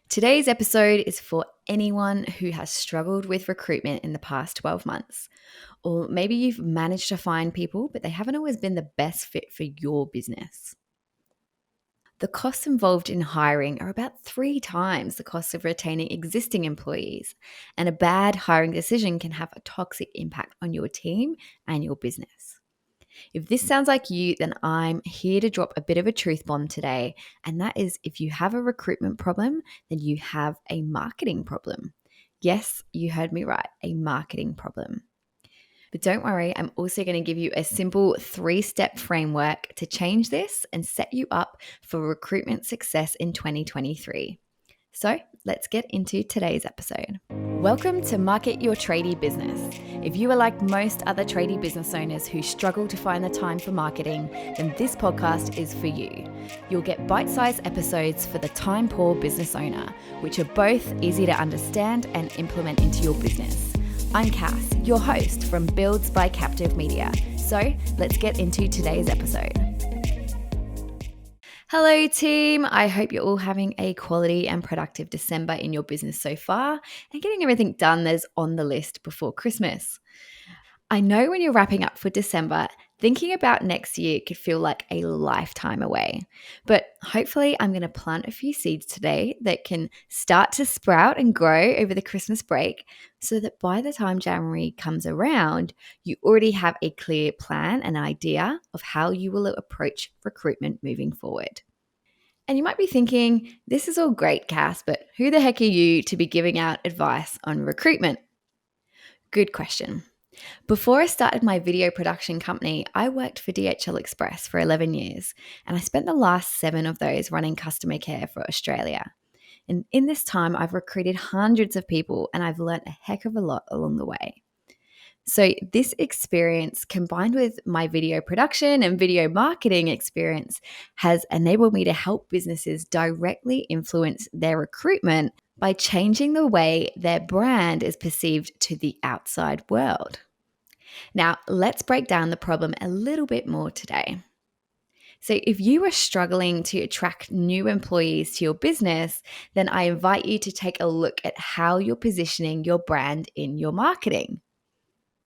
Today's episode is for anyone who has struggled with recruitment in the past 12 months. Or maybe you've managed to find people, but they haven't always been the best fit for your business. The costs involved in hiring are about 3 times the cost of retaining existing employees, and a bad hiring decision can have a toxic impact on your team and your business. If this sounds like you, then I'm here to drop a bit of a truth bomb today. And that is, if you have a recruitment problem, then you have a marketing problem. Yes, you heard me right, a marketing problem. But don't worry, I'm also going to give you a simple 3-step framework to change this and set you up for recruitment success in 2023. So let's get into today's episode. Welcome to Market Your Tradie Business. If you are like most other tradie business owners who struggle to find the time for marketing, then this podcast is for you. You'll get bite-sized episodes for the time-poor business owner, which are both easy to understand and implement into your business. I'm Cass, your host from Builds by Captive Media. So let's get into today's episode. Hello team, I hope you're all having a quality and productive December in your business so far and getting everything done that's on the list before Christmas. I know when you're wrapping up for December, thinking about next year could feel like a lifetime away, but hopefully I'm going to plant a few seeds today that can start to sprout and grow over the Christmas break so that by the time January comes around, you already have a clear plan and idea of how you will approach recruitment moving forward. And you might be thinking, this is all great, Cass, but who the heck are you to be giving out advice on recruitment? Good question. Before I started my video production company, I worked for DHL Express for 11 years, and I spent the last 7 of those running customer care for Australia. And in this time, I've recruited hundreds of people, and I've learned a heck of a lot along the way. So this experience, combined with my video production and video marketing experience, has enabled me to help businesses directly influence their recruitment by changing the way their brand is perceived to the outside world. Now, let's break down the problem a little bit more today. So if you are struggling to attract new employees to your business, then I invite you to take a look at how you're positioning your brand in your marketing.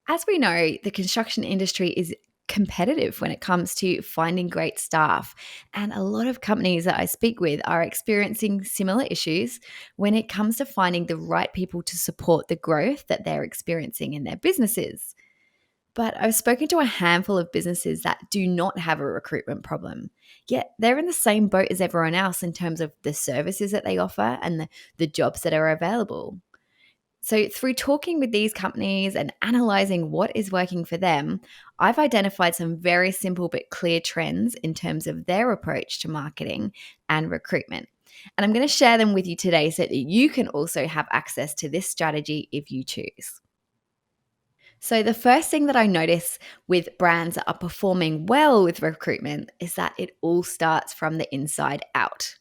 As we know, the construction industry is competitive when it comes to finding great staff. And a lot of companies that I speak with are experiencing similar issues when it comes to finding the right people to support the growth that they're experiencing in their businesses. But I've spoken to a handful of businesses that do not have a recruitment problem, yet they're in the same boat as everyone else in terms of the services that they offer and the jobs that are available. So, through talking with these companies and analyzing what is working for them, I've identified some very simple but clear trends in terms of their approach to marketing and recruitment. And I'm going to share them with you today so that you can also have access to this strategy if you choose. So, the first thing that I notice with brands that are performing well with recruitment is that it all starts from the inside out.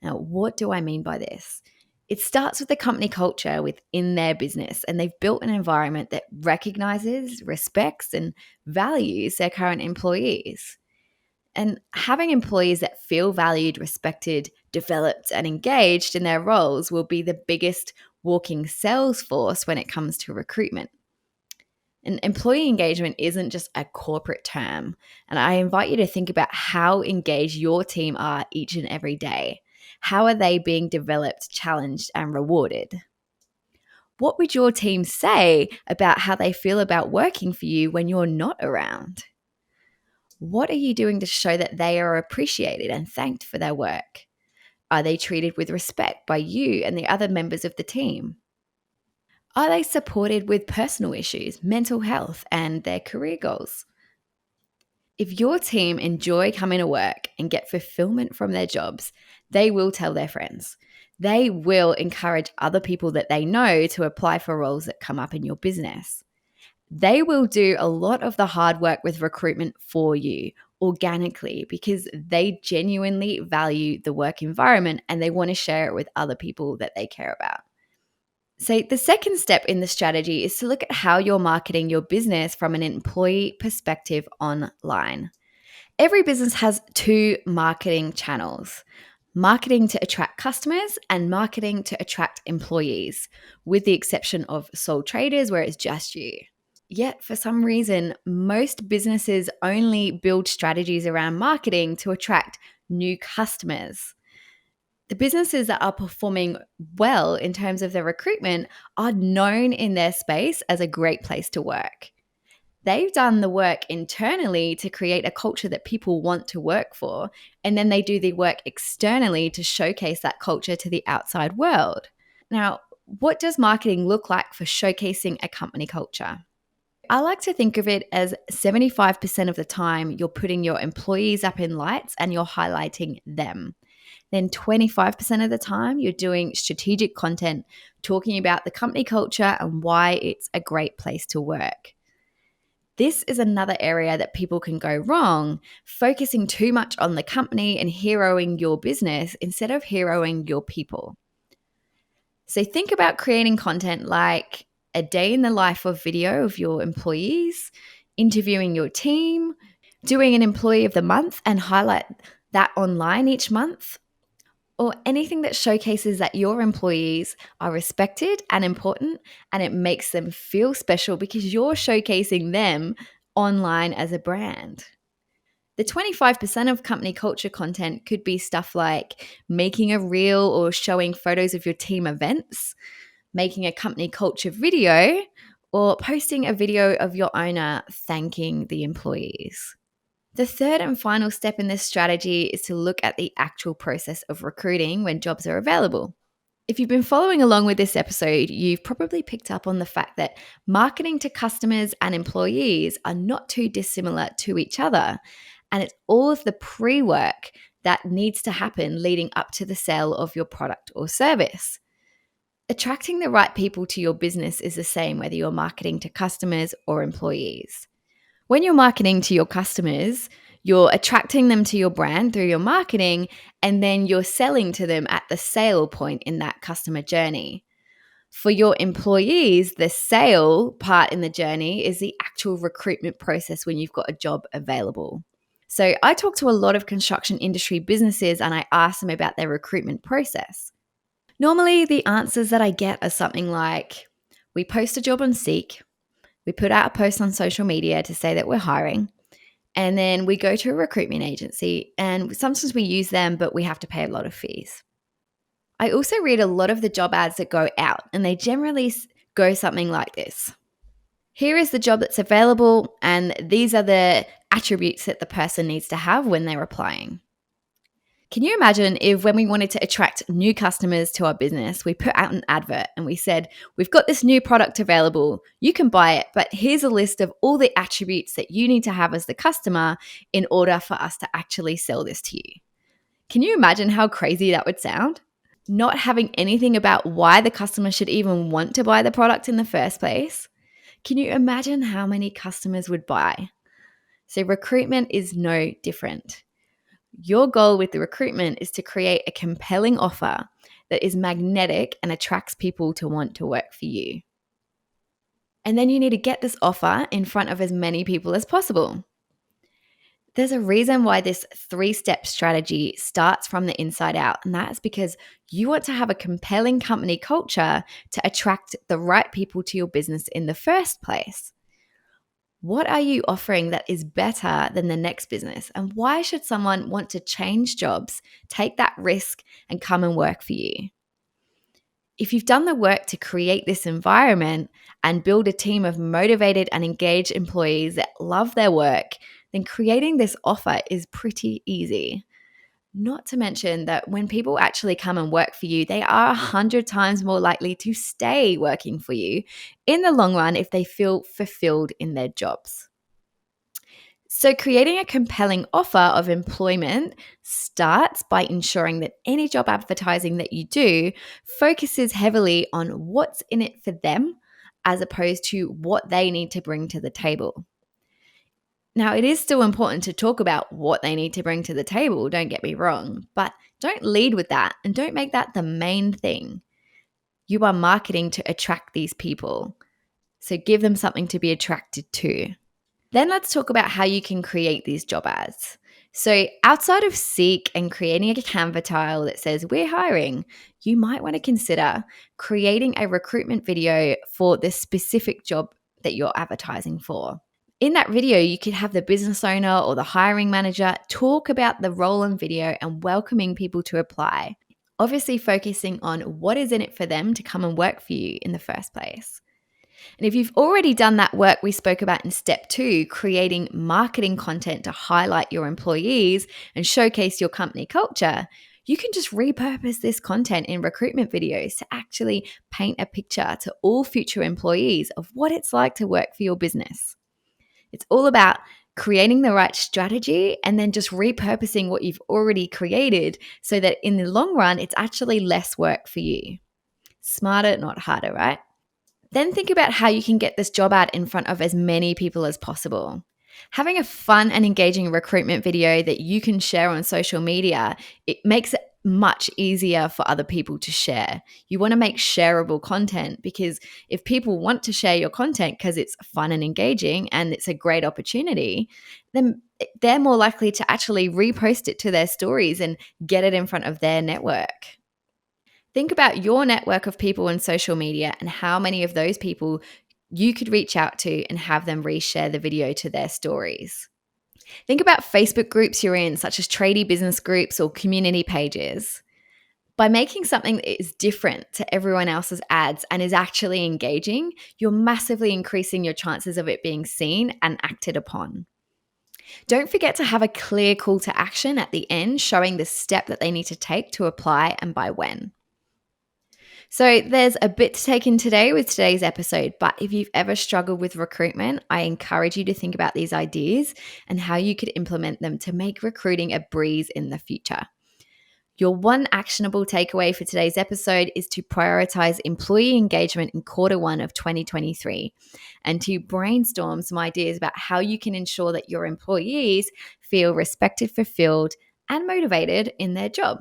Now, what do I mean by this? It starts with the company culture within their business, and they've built an environment that recognizes, respects, and values their current employees. And having employees that feel valued, respected, developed, and engaged in their roles will be the biggest walking sales force when it comes to recruitment. And employee engagement isn't just a corporate term. And I invite you to think about how engaged your team are each and every day. How are they being developed, challenged, and rewarded? What would your team say about how they feel about working for you when you're not around? What are you doing to show that they are appreciated and thanked for their work? Are they treated with respect by you and the other members of the team? Are they supported with personal issues, mental health, and their career goals? If your team enjoy coming to work and get fulfillment from their jobs, they will tell their friends. They will encourage other people that they know to apply for roles that come up in your business. They will do a lot of the hard work with recruitment for you organically because they genuinely value the work environment and they want to share it with other people that they care about. So, the second step in the strategy is to look at how you're marketing your business from an employee perspective online. Every business has 2 marketing channels. marketing to attract customers and marketing to attract employees, with the exception of sole traders where it's just you. Yet, for some reason, most businesses only build strategies around marketing to attract new customers. The businesses that are performing well in terms of their recruitment are known in their space as a great place to work. They've done the work internally to create a culture that people want to work for, and then they do the work externally to showcase that culture to the outside world. Now, what does marketing look like for showcasing a company culture? I like to think of it as 75% of the time you're putting your employees up in lights and you're highlighting them. Then 25% of the time you're doing strategic content talking about the company culture and why it's a great place to work. This is another area that people can go wrong, focusing too much on the company and heroing your business instead of heroing your people. So think about creating content like a day in the life of video of your employees, interviewing your team, doing an employee of the month and highlight that online each month, or anything that showcases that your employees are respected and important and it makes them feel special because you're showcasing them online as a brand. The 25% of company culture content could be stuff like making a reel or showing photos of your team events, making a company culture video, or posting a video of your owner thanking the employees. The third and final step in this strategy is to look at the actual process of recruiting when jobs are available. If you've been following along with this episode, you've probably picked up on the fact that marketing to customers and employees are not too dissimilar to each other. And it's all of the pre-work that needs to happen leading up to the sale of your product or service. Attracting the right people to your business is the same whether you're marketing to customers or employees. When you're marketing to your customers, you're attracting them to your brand through your marketing, and then you're selling to them at the sale point in that customer journey. For your employees, the sale part in the journey is the actual recruitment process when you've got a job available. So I talk to a lot of construction industry businesses and I ask them about their recruitment process. Normally, the answers that I get are something like, we post a job on Seek, we put out a post on social media to say that we're hiring, and then we go to a recruitment agency, and sometimes we use them, but we have to pay a lot of fees. I also read a lot of the job ads that go out, and they generally go something like this. Here is the job that's available, and these are the attributes that the person needs to have when they're applying. Can you imagine if when we wanted to attract new customers to our business, we put out an advert and we said, we've got this new product available, you can buy it, but here's a list of all the attributes that you need to have as the customer in order for us to actually sell this to you. Can you imagine how crazy that would sound? Not having anything about why the customer should even want to buy the product in the first place. Can you imagine how many customers would buy? So recruitment is no different. Your goal with the recruitment is to create a compelling offer that is magnetic and attracts people to want to work for you. And then you need to get this offer in front of as many people as possible. There's a reason why this 3-step strategy starts from the inside out, and that's because you want to have a compelling company culture to attract the right people to your business in the first place. What are you offering that is better than the next business? And why should someone want to change jobs, take that risk, and come and work for you? If you've done the work to create this environment and build a team of motivated and engaged employees that love their work, then creating this offer is pretty easy. Not to mention that when people actually come and work for you, they are 100 times more likely to stay working for you in the long run if they feel fulfilled in their jobs. So creating a compelling offer of employment starts by ensuring that any job advertising that you do focuses heavily on what's in it for them as opposed to what they need to bring to the table. Now, it is still important to talk about what they need to bring to the table, don't get me wrong, but don't lead with that and don't make that the main thing. You are marketing to attract these people, so give them something to be attracted to. Then let's talk about how you can create these job ads. So, outside of Seek and creating a Canva tile that says we're hiring, you might want to consider creating a recruitment video for the specific job that you're advertising for. In that video, you could have the business owner or the hiring manager talk about the role in video and welcoming people to apply, obviously focusing on what is in it for them to come and work for you in the first place. And if you've already done that work we spoke about in step 2, creating marketing content to highlight your employees and showcase your company culture, you can just repurpose this content in recruitment videos to actually paint a picture to all future employees of what it's like to work for your business. It's all about creating the right strategy and then just repurposing what you've already created so that in the long run, it's actually less work for you. Smarter, not harder, right? Then think about how you can get this job ad in front of as many people as possible. Having a fun and engaging recruitment video that you can share on social media, it makes it much easier for other people to share. You want to make shareable content because if people want to share your content because it's fun and engaging and it's a great opportunity, then they're more likely to actually repost it to their stories and get it in front of their network. Think about your network of people on social media and how many of those people you could reach out to and have them reshare the video to their stories. Think about Facebook groups you're in, such as tradie business groups or community pages. By making something that is different to everyone else's ads and is actually engaging, you're massively increasing your chances of it being seen and acted upon. Don't forget to have a clear call to action at the end, showing the step that they need to take to apply and by when. So there's a bit to take in today with today's episode, but if you've ever struggled with recruitment, I encourage you to think about these ideas and how you could implement them to make recruiting a breeze in the future. Your one actionable takeaway for today's episode is to prioritize employee engagement in Q1 of 2023 and to brainstorm some ideas about how you can ensure that your employees feel respected, fulfilled, and motivated in their job.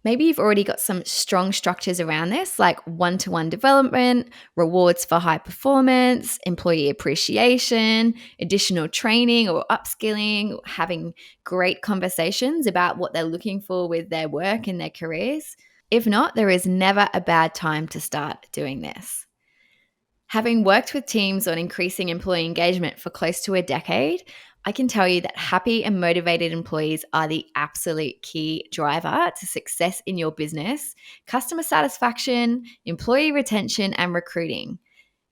Maybe you've already got some strong structures around this, like one-to-one development, rewards for high performance, employee appreciation, additional training or upskilling, having great conversations about what they're looking for with their work and their careers. If not, there is never a bad time to start doing this. Having worked with teams on increasing employee engagement for close to a decade, I can tell you that happy and motivated employees are the absolute key driver to success in your business, customer satisfaction, employee retention, and recruiting.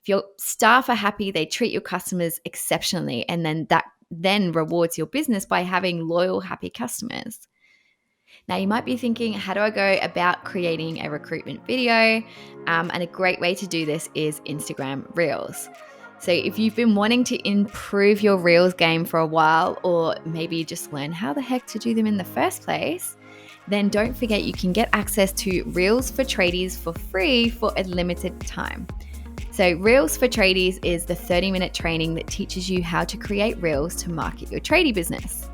If your staff are happy, they treat your customers exceptionally, and then that then rewards your business by having loyal, happy customers. Now, you might be thinking, how do I go about creating a recruitment video? And a great way to do this is Instagram Reels. So if you've been wanting to improve your Reels game for a while, or maybe just learn how the heck to do them in the first place, then don't forget you can get access to Reels for Tradies for free for a limited time. So Reels for Tradies is the 30-minute training that teaches you how to create Reels to market your tradie business.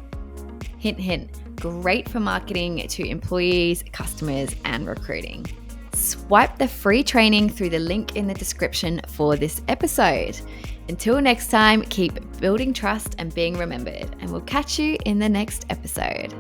Hint, hint, great for marketing to employees, customers, and recruiting. Swipe the free training through the link in the description for this episode. Until next time, keep building trust and being remembered, and we'll catch you in the next episode.